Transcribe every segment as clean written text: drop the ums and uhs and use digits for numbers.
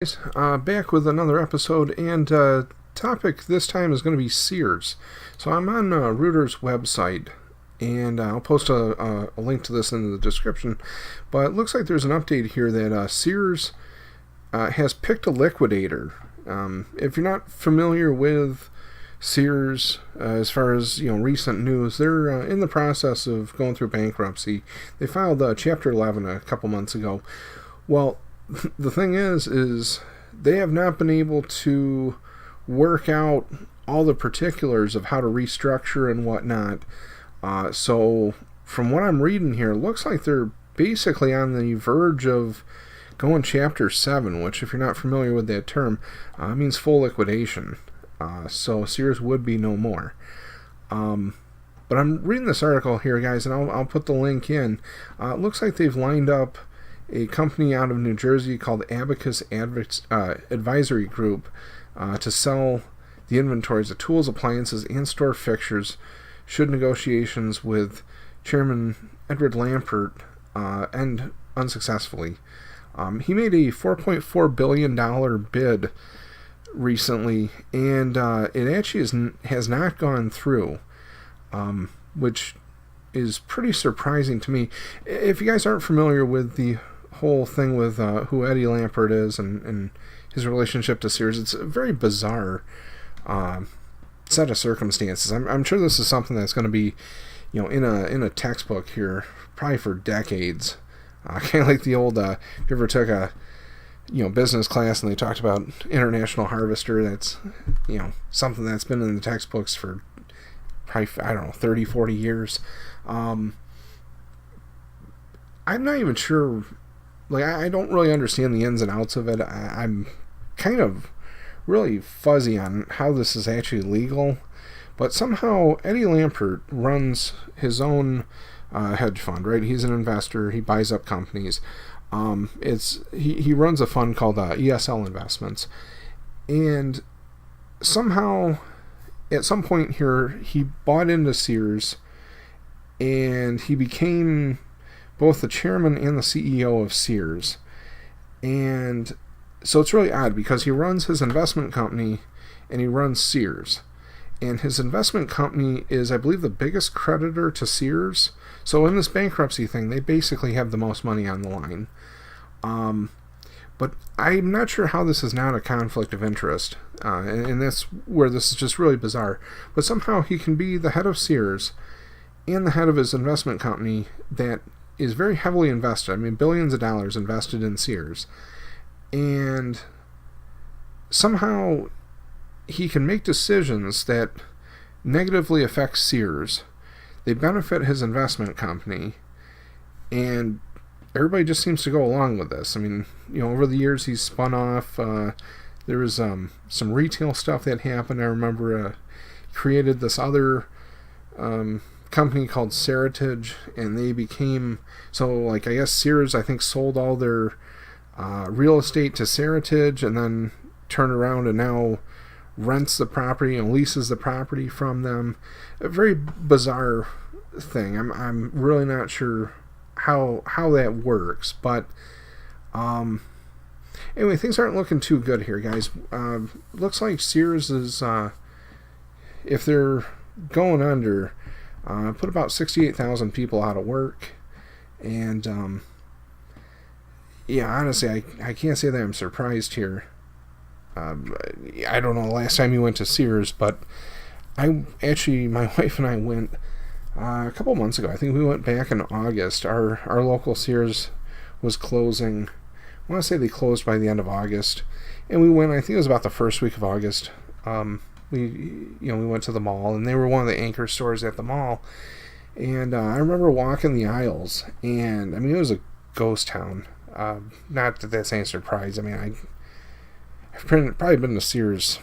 Back with another episode, and topic this time is going to be Sears. So I'm on Reuter's website, and I'll post a link to this in the description. But it looks like there's an update here that Sears has picked a liquidator. If you're not familiar with Sears, as far as recent news, they're in the process of going through bankruptcy. They filed Chapter 11 a couple months ago. Well, the thing is they have not been able to work out all the particulars of how to restructure and whatnot. So from what I'm reading here, it looks like they're basically on the verge of going Chapter 7, which, if you're not familiar with that term, means full liquidation. So Sears would be no more. But I'm reading this article here, guys, and I'll put the link in. It looks like they've lined up a company out of New Jersey called Abacus Advisory Group to sell the inventories of tools, appliances, and store fixtures should negotiations with Chairman Edward Lampert end unsuccessfully. He made a $4.4 billion bid recently, and it actually has not gone through, which is pretty surprising to me. If you guys aren't familiar with the whole thing with who Eddie Lampert is and his relationship to Sears, it's a very bizarre set of circumstances. I'm sure this is something that's going to be in a textbook here probably for decades. Kind of like the old if you ever took a business class and they talked about International Harvester, that's something that's been in the textbooks for probably 30, 40 years. I'm not even sure. I don't really understand the ins and outs of it. I'm kind of really fuzzy on how this is actually legal. But somehow Eddie Lampert runs his own hedge fund, right? He's an investor. He buys up companies. He runs a fund called ESL Investments. And somehow, at some point here, he bought into Sears, and he became both the chairman and the CEO of Sears. And so it's really odd because he runs his investment company and he runs Sears. And his investment company is, I believe, the biggest creditor to Sears. So in this bankruptcy thing, they basically have the most money on the line. But I'm not sure how this is not a conflict of interest. And that's where this is just really bizarre. But somehow he can be the head of Sears and the head of his investment company that is very heavily invested. I mean, billions of dollars invested in Sears. And somehow he can make decisions that negatively affect Sears. They benefit his investment company. And everybody just seems to go along with this. I mean, over the years he's spun off. There was some retail stuff that happened. I remember created this other company called Seritage, and they became I guess Sears, I think, sold all their real estate to Seritage, and then turned around and now rents the property and leases the property from them. A very bizarre thing. I'm really not sure how that works, but anyway, things aren't looking too good here, guys. Looks like Sears is, if they're going under, put about 68,000 people out of work. And honestly, I can't say that I'm surprised here. I don't know the last time you went to Sears, but my wife and I went a couple months ago. I think we went back in August. Our local Sears was closing. I want to say they closed by the end of August, and we went. I think it was about the first week of August. We went to the mall, and they were one of the anchor stores at the mall. And I remember walking the aisles, and I mean, it was a ghost town. Not that that's any surprise. I mean, I've probably been to Sears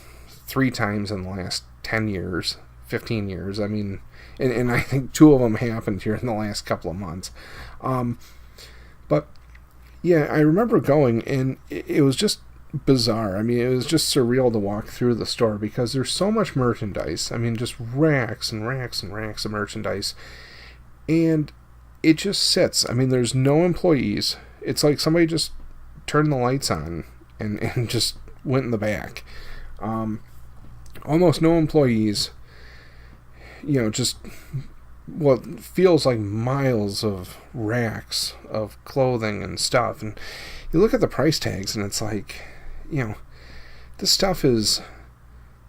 3 times in the last 10 years, 15 years. I mean, and I think 2 of them happened here in the last couple of months. But yeah, I remember going, and it was just bizarre. I mean, it was just surreal to walk through the store because there's so much merchandise. I mean, just racks and racks and racks of merchandise. And it just sits. I mean, there's no employees. It's like somebody just turned the lights on and just went in the back. Almost no employees. Just what feels like miles of racks of clothing and stuff. And you look at the price tags and it's like, this stuff it's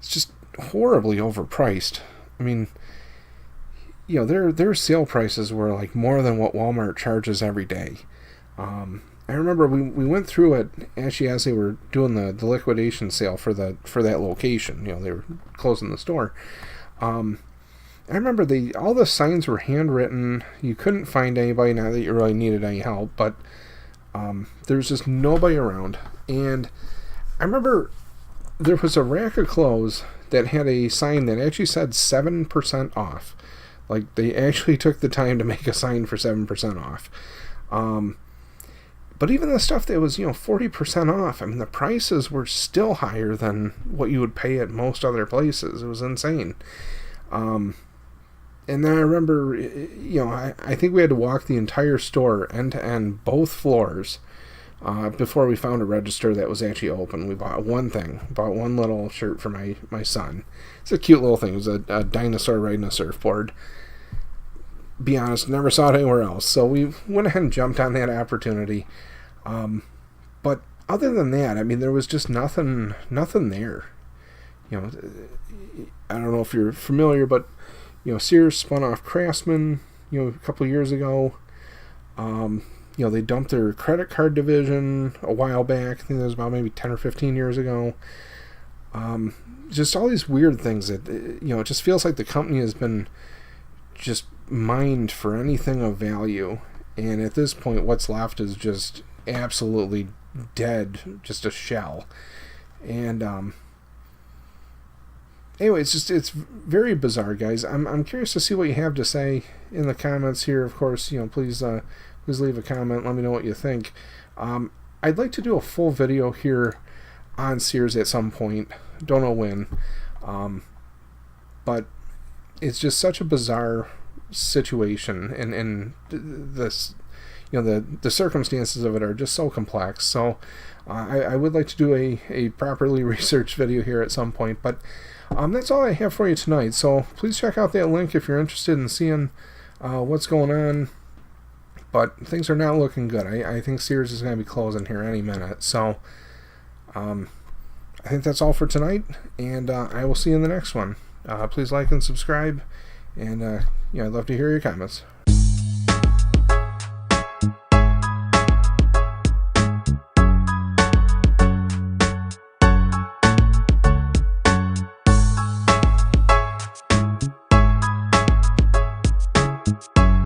just horribly overpriced. I mean, their sale prices were like more than what Walmart charges every day. I remember we went through it actually as they were doing the liquidation sale for that location. They were closing the store. I remember all the signs were handwritten. You couldn't find anybody, not that you really needed any help, but there was just nobody around. And I remember there was a rack of clothes that had a sign that actually said 7% off. Like, they actually took the time to make a sign for 7% off. But even the stuff that was, 40% off, I mean, the prices were still higher than what you would pay at most other places. It was insane. And then I remember, I think we had to walk the entire store end to end, both floors, before we found a register that was actually open. We bought one little shirt for my son. It's a cute little thing. It was a dinosaur riding a surfboard. Be honest, never saw it anywhere else. So we went ahead and jumped on that opportunity. But other than that, I mean, there was just nothing there. I don't know if you're familiar, but Sears spun off Craftsman, a couple of years ago. They dumped their credit card division a while back. I think that was about maybe 10 or 15 years ago. Just all these weird things that, it just feels like the company has been just mined for anything of value. And at this point, what's left is just absolutely dead, just a shell. And, anyway, it's very bizarre, guys. I'm curious to see what you have to say in the comments here. Of course, please leave a comment. Let me know what you think. I'd like to do a full video here on Sears at some point. Don't know when. But it's just such a bizarre situation, and this, the circumstances of it are just so complex. So I would like to do a properly researched video here at some point. But that's all I have for you tonight. So please check out that link if you're interested in seeing what's going on. But things are not looking good. I think Sears is going to be closing here any minute. So I think that's all for tonight, and I will see you in the next one. Please like and subscribe, and I'd love to hear your comments.